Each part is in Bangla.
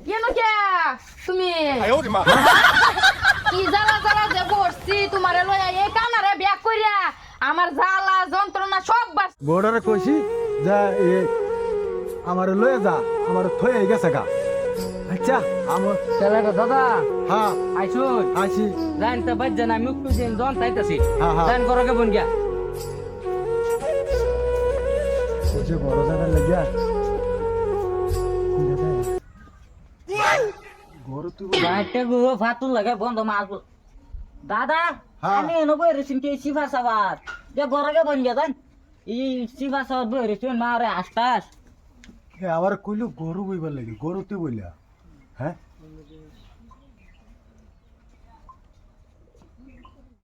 কেন কে তুমি 哎呦我的妈！ কি জ্বালা জ্বালা যে বসছি তোমারে লইয়া এই কানারে বিয়া কইরা আমার জ্বালা যন্ত্রণা সব বাস বড়রে কইছি যে আমারে লয়ে যা আমার থয়ে গেছে গা আচ্ছা আমার ছেলেটা দাদা হ্যাঁ আইসুন আইছি জান তো বাজ্জা না মুখ তো দিন জন তাইতাছি হ্যাঁ, হ্যাঁ। জান করকে বন গিয়া যে বড় জায়গা লাগিয়া গরু তুই বাইটে গো ফাতুল লাগে বন্ধ মারবো দাদা হ্যাঁ। আমি এনো বই রেছিন কে সিফা সাবাত যে করকে বন গিয়া জান ই সিফা সাবাত বই রেছিন মারে আস্তাস আবার কইলো গরু বইবার লাগে গরু তুই বইলা হ্যাঁ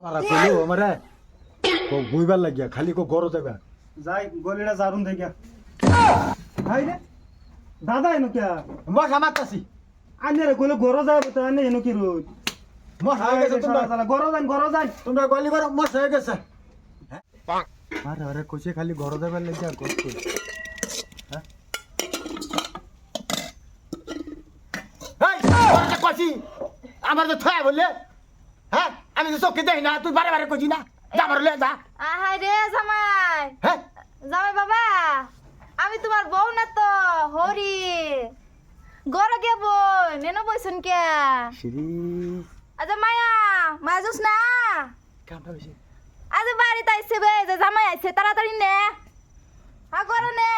আরা কইলো আমারে বইবার লাগিয়া খালি কো গরু দেবে যাই গলিটা জারুন থেকে হাই রে দাদা এনো কে মশা মারতাছি আনে গলে গরো যায় তো আনে এনো কি রোজ মশা হয়ে গেছে তোমরা গরো যান তোমরা গলি করো মশা হয়ে গেছে আরে আরে কইছে খালি গরু দেবার লাগিয়া গরু কই হ্যাঁ এই কইছি আমার তো থয়া বললে হ্যাঁ আমি তো চোখে দেই না তুই বারে বারে কইছি না যাবার লয়ে যা আহাই রে জামাই হ্যাঁ জামাই বাবা আমি তোমার বউ না তো হরি গরো গে বই নেনো বইছুন কে শ্রী আচ্ছা মায়া মায়া জুস না কামটা হইছে আজ বাড়িতে আইছে বে যে জামাই আইছে তাড়াতাড়ি নে গরো নে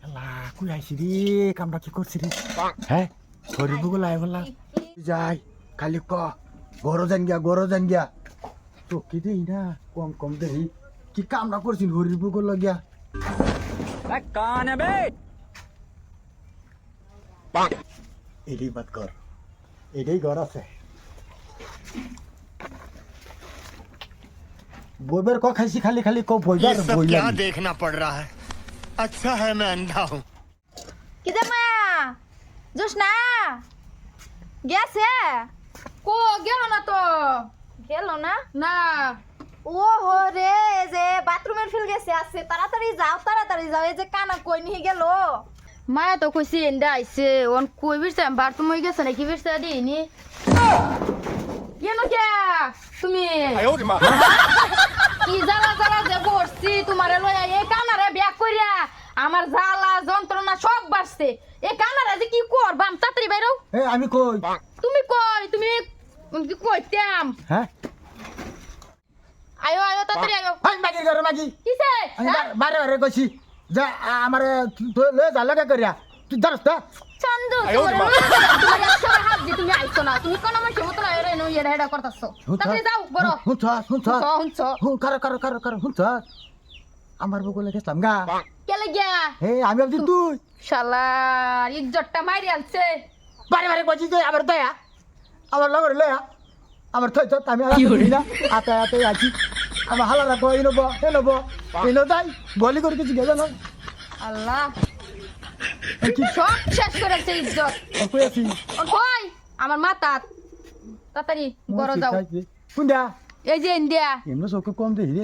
আল্লাহ কই আইছি রে কামটা কি করছিস রে হ্যাঁ হরি বুগল আই বললা যাই খালি ক গরো জান গিয়া তো কি দেই না কম কম দেই কি কামটা করছিস হরি বুগল লাগিয়া কানে বে এটাই বাদ কর এটাই ঘর আছে বইবার ক খাইছি খালি খালি ক ये বইবার सब বইলা क्या देखना पड़ रहा है अच्छा है मैं अंधा हूँ কি জামাই জুস না গেছে কো গেল না তো গেল না না ও হো রে যে বাথরুমের ফিল গেছে আছে তাড়াতাড়ি যাও এই যে কানা কই নিয়ে গেল মায়া তো কইছি এন্ডা আইছে ওন কই বিরছে বাথরুম হই গেছে নাকি বিরছে দিনি কেন কে তুমি 哎呦我的妈！ কি জ্বালা জ্বালা যে বসছি তোমারে লইয়া এই কানারে বিয়া কইরা আমার জ্বালা যন্ত্রণা সব বাড়ছে এই কানারে যে কি করবাম তাড়াতাড়ি বাইরো এ আমি কই তুমি কি কইতাম হ্যাঁ আয়ো তাড়াতাড়ি আয়ো হাই মাগি ঘরে মাগি কিসে আমি বারে বারে কইছি যে আমারে তুই লয়ে যা লাগা করিয়া তুই জানিস না চন্দু আয়ো তোমার মা। তোমার একশো হাত দিয়ে তুমি আইছো না তুমি কোন মানুষের মতো না এরে নই এরা এটা করতাছো তাড়াতাড়ি যাও বড় হুঁছ হুঁছ হুঁ কারো হুঁছ আমার বগলে গেছলাম গা কে লাগিয়া হে আমি ভাবছি তুই শালার ইজ্জতটা মারি আনছে বারে বারে কইছি যে আমার দয়া আমার লগর লয়া আমার থই তো আমি আর না আতে আছি আমার হালা রাখো এ নব যাই গলি করে কিছু গেছে না আল্লাহ কি সব শেষ করেছে ইজ্জত কই আছি ও কই আমার মাথা তাড়াতাড়ি বড় যাও কোনটা এই যে ইন্ডিয়া এমন চোখ কম দেই রে